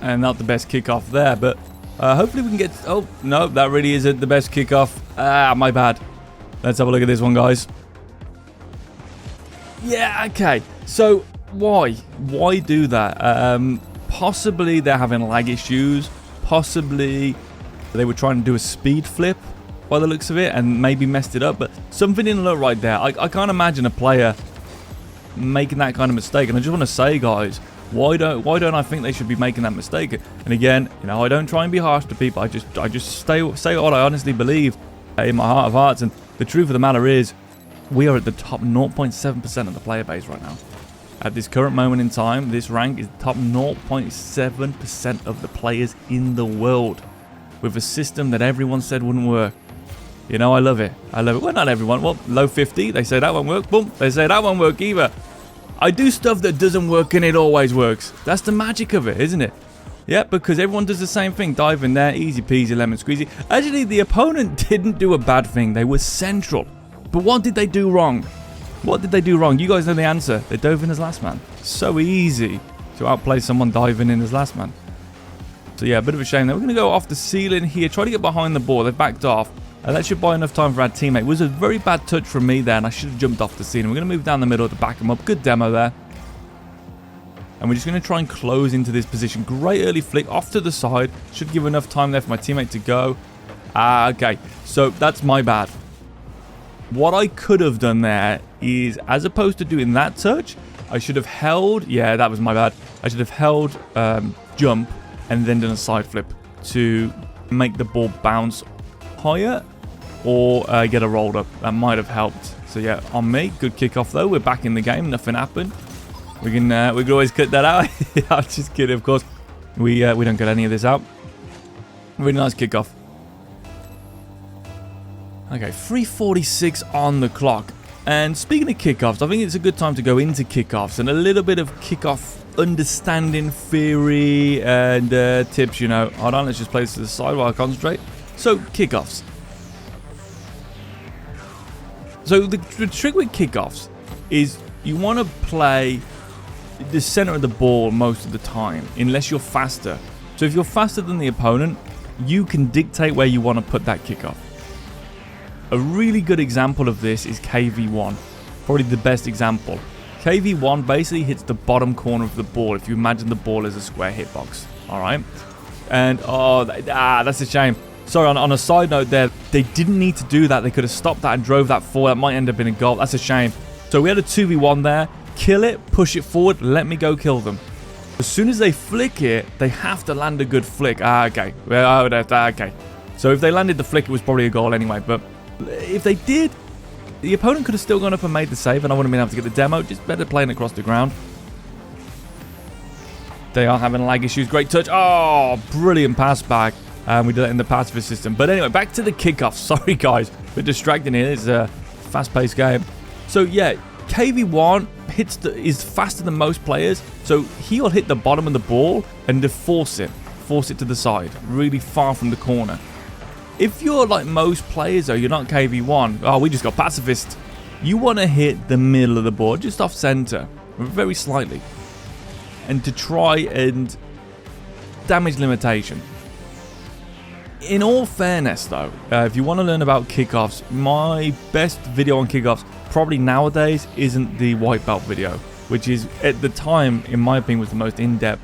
and not the best kickoff there, but hopefully we can get... Oh, no, that really isn't the best kickoff. Ah, my bad. Let's have a look at this one, guys. Yeah, okay. So, why? Why do that? Possibly they're having lag issues. Possibly they were trying to do a speed flip by the looks of it and maybe messed it up, but something didn't look right there. I can't imagine a player making that kind of mistake, and I just want to say, guys, why don't I think they should be making that mistake? And again, you know, I don't try and be harsh to people. I just say what I honestly believe in my heart of hearts, and the truth of the matter is we are at the top 0.7% of the player base right now. At this current moment in time, this rank is the top 0.7% of the players in the world, with a system that everyone said wouldn't work. You know, I love it. I love it. Well, not everyone. Well, low 50, they say that won't work. Boom, they say that won't work either. I do stuff that doesn't work and it always works. That's the magic of it, isn't it? Yeah, because everyone does the same thing. Dive in there, easy peasy, lemon squeezy. Actually, the opponent didn't do a bad thing. They were central. But what did they do wrong? What did they do wrong? You guys know the answer. They dove in as last man. So easy to outplay someone diving in as last man. So yeah, a bit of a shame. We're going to go off the ceiling here. Try to get behind the ball. They've backed off. That should buy enough time for our teammate. It was a very bad touch from me there, and I should have jumped off the ceiling. We're going to move down the middle to back him up. Good demo there. And we're just going to try and close into this position. Great early flick off to the side. Should give enough time there for my teammate to go. Okay. So that's my bad. What I could have done there is, as opposed to doing that touch, I should have held... Yeah, that was my bad. I should have held jump and then done a side flip to make the ball bounce higher or get a rolled up. That might have helped. So yeah, on me. Good kickoff though. We're back in the game. Nothing happened. We can always cut that out. I'm just kidding, of course. We don't cut any of this out. Really nice kickoff. Okay, 3:46 on the clock. And speaking of kickoffs, I think it's a good time to go into kickoffs and a little bit of kickoff understanding, theory, and tips, you know. Hold on, let's just play this to the side while I concentrate. So, kickoffs. So, the trick with kickoffs is you want to play the center of the ball most of the time, unless you're faster. So, if you're faster than the opponent, you can dictate where you want to put that kickoff. A really good example of this is KV1. Probably the best example. KV1 basically hits the bottom corner of the ball, if you imagine the ball as a square hitbox. Alright? And, that's a shame. Sorry, on a side note there, they didn't need to do that. They could have stopped that and drove that forward. That might end up in a goal. That's a shame. So we had a 2v1 there. Kill it, push it forward, let me go kill them. As soon as they flick it, they have to land a good flick. Okay. Okay. So if they landed the flick, it was probably a goal anyway. But if they did, the opponent could have still gone up and made the save, and I wouldn't have been able to get the demo. Just better playing across the ground. They are having lag issues. Great touch. Oh, brilliant pass back. We did that in the passive system. But anyway, back to the kickoff. Sorry, guys. We're distracting here. It's a fast-paced game. So, yeah, KV1 is faster than most players. So, he'll hit the bottom of the ball and to force it to the side, really far from the corner. If you're like most players, though, you're not KV1. Oh, we just got pacifist. You want to hit the middle of the board, just off center, very slightly. And to try and damage limitation. In all fairness, though, if you want to learn about kickoffs, my best video on kickoffs probably nowadays isn't the white belt video, which is, at the time, in my opinion, was the most in-depth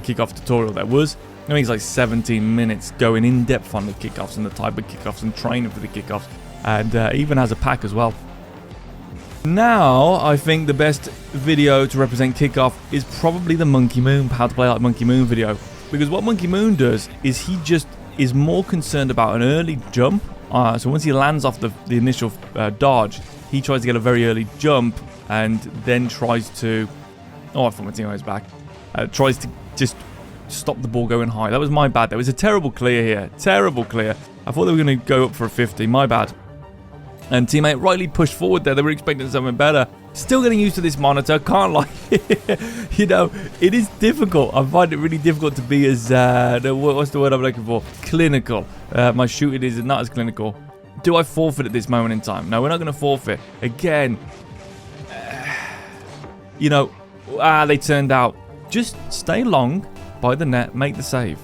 kickoff tutorial there was. I think it's like 17 minutes going in depth on the kickoffs and the type of kickoffs and training for the kickoffs, and even has a pack as well. Now, I think the best video to represent kickoff is probably the Monkey Moon, how to play like Monkey Moon video. Because what Monkey Moon does is he just is more concerned about an early jump. So once he lands off the initial dodge, he tries to get a very early jump and then tries to... Oh, I thought my teammate was back. Tries to just stop the ball going high. That was my bad. There was a terrible clear here. Terrible clear. I thought they were going to go up for a 50. My bad. And teammate rightly pushed forward there. They were expecting something better. Still getting used to this monitor. Can't lie. You know, it is difficult. I find it really difficult to be as... what's the word I'm looking for? Clinical. My shooting is not as clinical. Do I forfeit at this moment in time? No, we're not going to forfeit. Again, you know, they turned out. Just stay long. by the net, make the save.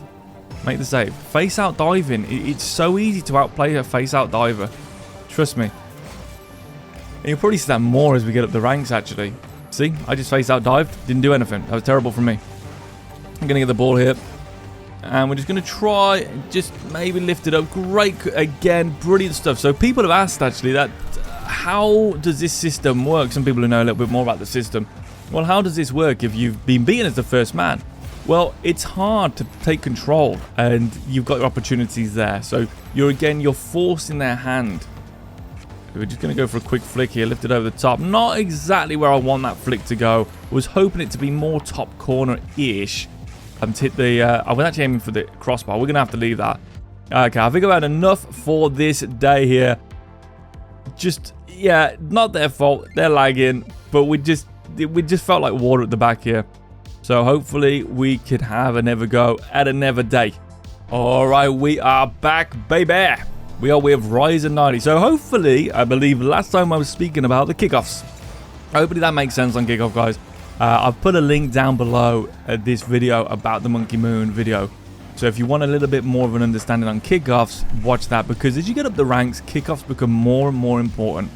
Make the save. Face out diving. It's so easy to outplay a face out diver. Trust me. And you'll probably see that more as we get up the ranks, actually. See? I just face out dived. Didn't do anything. That was terrible from me. I'm going to get the ball here. And we're just going to try just maybe lift it up. Great. Again, brilliant stuff. So people have asked, actually, that how does this system work? Some people who know a little bit more about the system. Well, how does this work if you've been beaten as the first man? Well, it's hard to take control, and you've got your opportunities there. So you're forcing their hand. We're just going to go for a quick flick here, lift it over the top. Not exactly where I want that flick to go. I was hoping it to be more top corner-ish. I was actually aiming for the crossbar. We're going to have to leave that. Okay, I think I've had enough for this day here. Just, yeah, not their fault. They're lagging, but we just felt like water at the back here. So hopefully we could have another go at another day. All right, we are back, baby. We are with Ryzen 90. So hopefully, I believe last time I was speaking about the kickoffs. Hopefully that makes sense on Kickoff, guys. I've put a link down below this video about the Monkey Moon video. So if you want a little bit more of an understanding on kickoffs, watch that. Because as you get up the ranks, kickoffs become more and more important.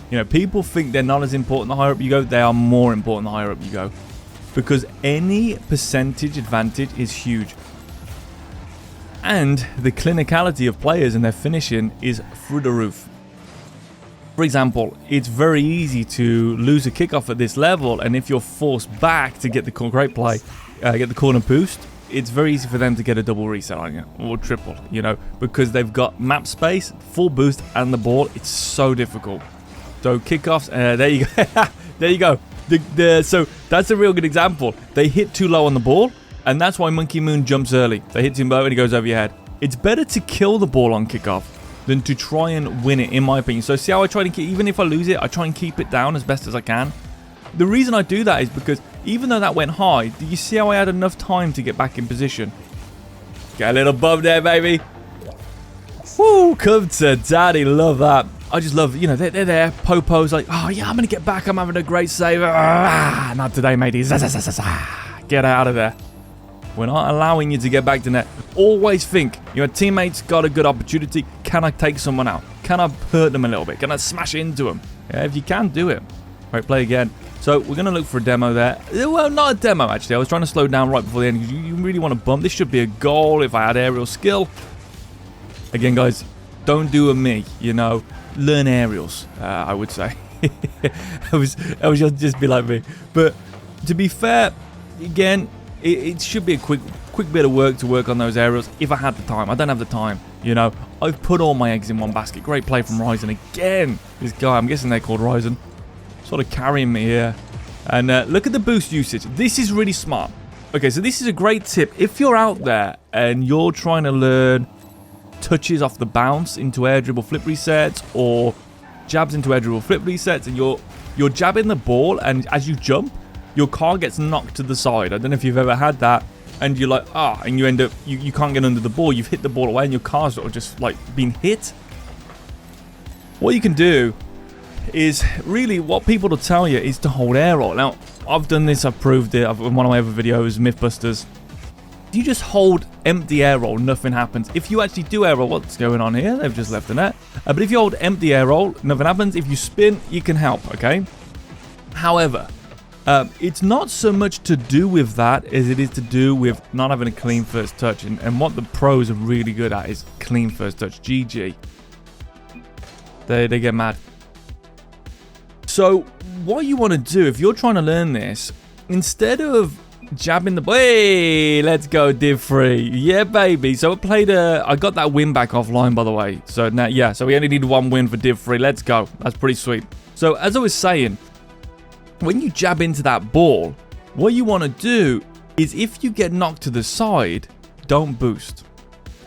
You know, people think they're not as important the higher up you go. They are more important the higher up you go. Because any percentage advantage is huge. And the clinicality of players and their finishing is through the roof. For example, it's very easy to lose a kickoff at this level, and if you're forced back to get the great play, get the corner boost, it's very easy for them to get a double reset on you, or triple, you know, because they've got map space, full boost, and the ball. It's so difficult. So kickoffs, there you go. There you go. So that's a real good example. They hit too low on the ball, and that's why Monkey Moon jumps early. They hit too low and he goes over your head. It's better to kill the ball on kickoff than to try and win it, in my opinion. So see how I try to keep, even if I lose it, I try and keep it down as best as I can. The reason I do that is because even though that went high, do you see how I had enough time to get back in position? Get a little bump there, baby. Woo, come to daddy, love that. I just love, you know, they're there. Popo's like, oh yeah, I'm going to get back. I'm having a great save. Not today, mateys. Get out of there. We're not allowing you to get back to net. Always think, your teammates got a good opportunity. Can I take someone out? Can I hurt them a little bit? Can I smash into them? Yeah, if you can, do it. Right, play again. So we're going to look for a demo there. Well, not a demo, actually. I was trying to slow down right before the end because you really want to bump. This should be a goal if I had aerial skill. Again, guys, don't do a me, you know. Learn aerials, I would say. I was just be like me. But to be fair, again, it should be a quick bit of work to work on those aerials if I had the time. I don't have the time, you know. I've put all my eggs in one basket. Great play from Ryzen again. This guy, I'm guessing they're called Ryzen, sort of carrying me here. And look at the boost usage. This is really smart. Okay, so this is a great tip. If you're out there and you're trying to learn touches off the bounce into air dribble flip resets, or jabs into air dribble flip resets, and you're jabbing the ball, and as you jump, your car gets knocked to the side. I don't know if you've ever had that, and you're like, and you end up, you can't get under the ball. You've hit the ball away, and your car's sort of just like been hit. What you can do is really, what people will tell you is to hold air roll. Now, I've done this, I've proved it. In one of my other videos, Mythbusters. You just hold empty air roll, nothing happens. If you actually do air roll, what's going on here? They've just left the net. But if you hold empty air roll, nothing happens. If you spin, you can help, okay? However, it's not so much to do with that as it is to do with not having a clean first touch. And what the pros are really good at is clean first touch. GG. They get mad. So what you want to do, if you're trying to learn this, instead of jabbing the... Hey, let's go, div free. Yeah, baby. So I got that win back offline, by the way. So now, yeah, so we only need one win for div free. Let's go. That's pretty sweet. So as I was saying, when you jab into that ball, what you want to do is, if you get knocked to the side, don't boost.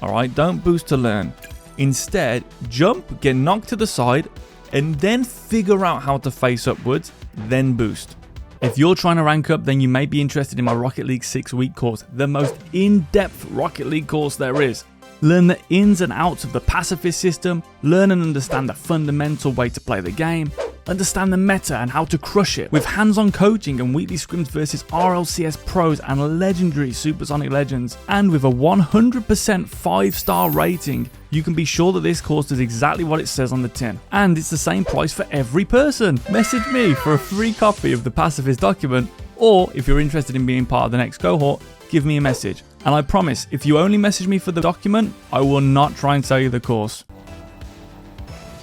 All right, don't boost to learn. Instead, jump, get knocked to the side, and then figure out how to face upwards, then boost. If you're trying to rank up, then you may be interested in my Rocket League 6-week course, the most in-depth Rocket League course there is. Learn the ins and outs of the pacifist system, learn and understand the fundamental way to play the game, Understand the meta and how to crush it. With hands-on coaching and weekly scrims versus RLCS pros and legendary Supersonic legends. And with a 100% 5-star rating, you can be sure that this course does exactly what it says on the tin. And it's the same price for every person. Message me for a free copy of the pacifist document, or if you're interested in being part of the next cohort, give me a message. And I promise, if you only message me for the document, I will not try and sell you the course.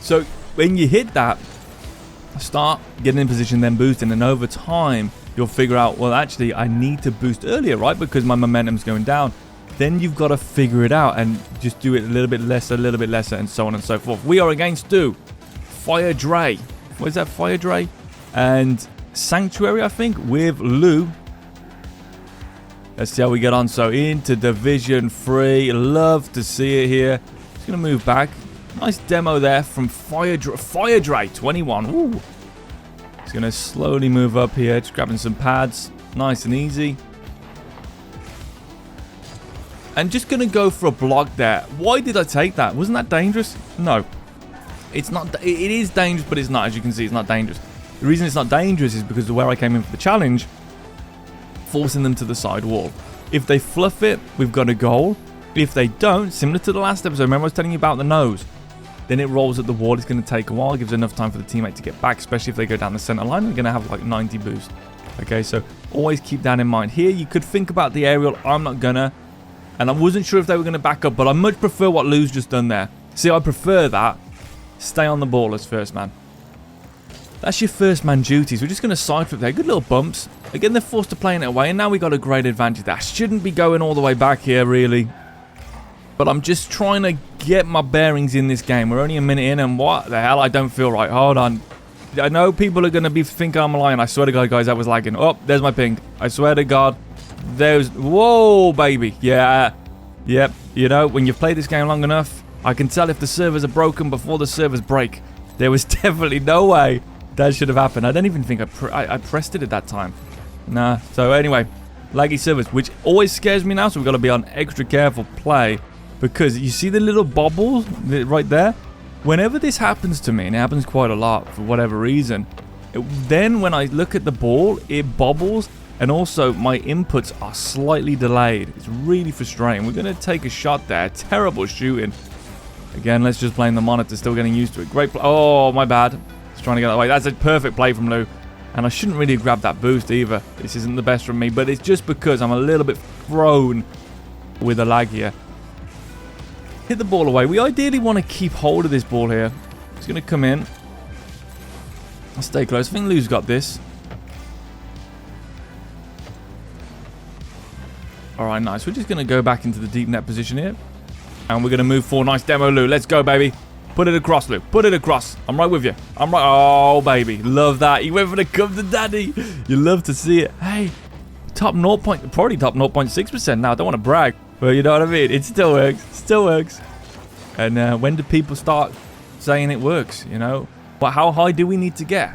So when you hit that, start getting in position, then boosting, and over time you'll figure out, well, actually I need to boost earlier, right, because my momentum's going down. Then you've got to figure it out and just do it a little bit lesser, and so on and so forth. We are against Fire Dre. What is that? Fire Dre and Sanctuary, I think, with Lou. Let's see how we get on. So into Division 3. Love to see it here. Just going to move back. Nice demo there from Fire Dre 21. Ooh. Just going to slowly move up here. Just grabbing some pads. Nice and easy. And just going to go for a block there. Why did I take that? Wasn't that dangerous? No. It's not. It is dangerous, but it's not. As you can see, it's not dangerous. The reason it's not dangerous is because of where I came in for the challenge, forcing them to the side wall. If they fluff it, we've got a goal. If they don't, similar to the last episode, remember I was telling you about the nose, then it rolls at the wall. It's going to take a while. It gives enough time for the teammate to get back, especially if they go down the center line. They're going to have like 90 boost. Okay, so always keep that in mind. Here, you could think about the aerial. I'm not going to. And I wasn't sure if they were going to back up, but I much prefer what Lou's just done there. See, I prefer that. Stay on the ball as first man. That's your first man duties. We're just going to side flip there. Good little bumps. Again, they're forced to playing it away, and now we got a great advantage there. I shouldn't be going all the way back here, really. But I'm just trying to get my bearings in this game. We're only a minute in, and what the hell? I don't feel right. Hold on. I know people are going to be thinking I'm lying. I swear to God, guys, that was lagging. Oh, there's my ping. I swear to God. There's... Whoa, baby. Yeah. Yep. You know, when you've played this game long enough, I can tell if the servers are broken before the servers break. There was definitely no way that should have happened. I don't even think I pressed it at that time. Nah. So anyway, laggy servers, which always scares me now, so we've got to be on extra careful play, because you see the little bobble right there? Whenever this happens to me, and it happens quite a lot for whatever reason, then when I look at the ball, it bobbles, and also my inputs are slightly delayed. It's really frustrating. We're going to take a shot there. Terrible shooting. Again, let's just blame the monitor. Still getting used to it. Great play. Oh, my bad. Just trying to get that way. That's a perfect play from Lou. And I shouldn't really have grabbed that boost either. This isn't the best from me, but it's just because I'm a little bit thrown with a lag here. Hit the ball away. We ideally want to keep hold of this ball here. It's going to come in. I'll stay close. I think Lou's got this. Alright, nice. We're just going to go back into the deep net position here. And we're going to move forward. Nice demo, Lou. Let's go, baby. Put it across, Lou. Put it across. I'm right with you. I'm right. Oh, baby. Love that. He went for the come to daddy. You love to see it. Hey, top 0. Probably top 0.6% now. I don't want to brag. But you know what I mean? It still works. Still works. And when do people start saying it works, you know? But how high do we need to get?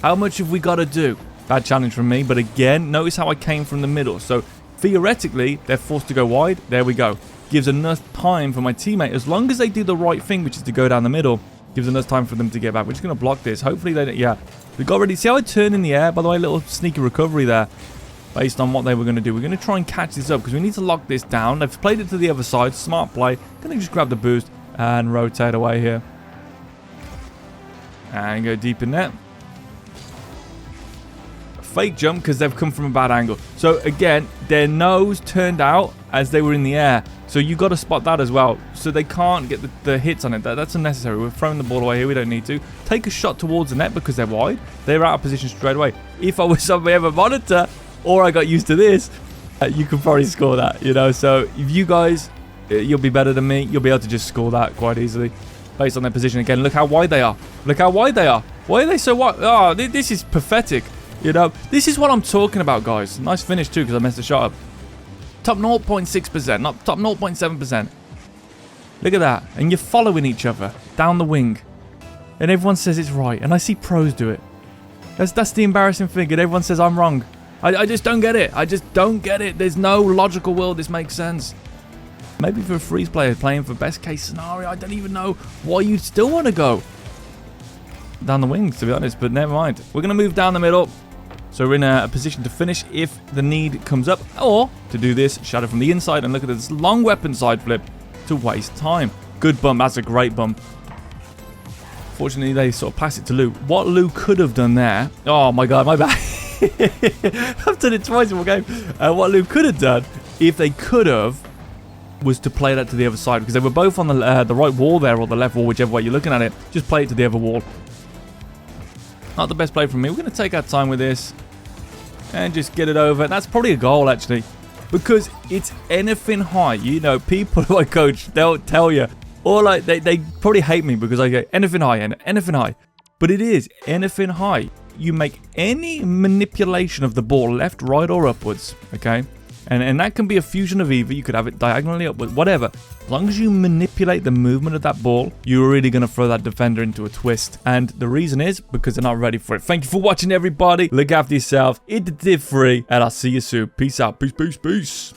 How much have we got to do? Bad challenge from me. But again, notice how I came from the middle. So theoretically, they're forced to go wide. There we go. Gives enough time for my teammate, as long as they do the right thing, which is to go down the middle, gives enough time for them to get back. We're just going to block this. Hopefully they don't, yeah. We got ready. See how I turned in the air? By the way, little sneaky recovery there based on what they were going to do. We're going to try and catch this up because we need to lock this down. They've played it to the other side. Smart play. Going to just grab the boost and rotate away here. And go deep in net. Fake jump because they've come from a bad angle. So again, their nose turned out as they were in the air. So you got to spot that as well. So they can't get the hits on it. That's unnecessary. We're throwing the ball away here. We don't need to. Take a shot towards the net because they're wide. They're out of position straight away. If I was on my other monitor or I got used to this, you could probably score that, you know. So if you guys, you'll be better than me. You'll be able to just score that quite easily based on their position. Again, look how wide they are. Look how wide they are. Why are they so wide? Oh, this is pathetic. You know, this is what I'm talking about, guys. Nice finish too because I messed the shot up. Top 0.6%, not top 0.7%. Look at that. And you're following each other down the wing. And everyone says it's right. And I see pros do it. That's the embarrassing thing. And everyone says I'm wrong. I just don't get it. I just don't get it. There's no logical world this makes sense. Maybe for a freeze player playing for best case scenario, I don't even know why you'd still want to go. down the wings, to be honest, but never mind. We're going to move down the middle. So we're in a position to finish if the need comes up, or to do this, shadow from the inside and look at this long weapon side flip to waste time. Good bump. That's a great bump. Fortunately, they sort of pass it to Lou. What Lou could have done there... Oh, my God, my bad. I've done it twice in one game. What Lou could have done, if they could have, was to play that to the other side, because they were both on the right wall there, or the left wall, whichever way you're looking at it. Just play it to the other wall. Not the best play from me. We're going to take our time with this and just get it over. That's probably a goal, actually, because it's anything high. You know, people who I coach, they'll tell you, or like they probably hate me because I go anything high and anything high. But it is anything high. You make any manipulation of the ball left, right, or upwards, okay? And that can be a fusion of either. You could have it diagonally upwards, whatever. As long as you manipulate the movement of that ball, you're really going to throw that defender into a twist. And the reason is because they're not ready for it. Thank you for watching, everybody. Look after yourself. Eat the div free. And I'll see you soon. Peace out. Peace, peace, peace.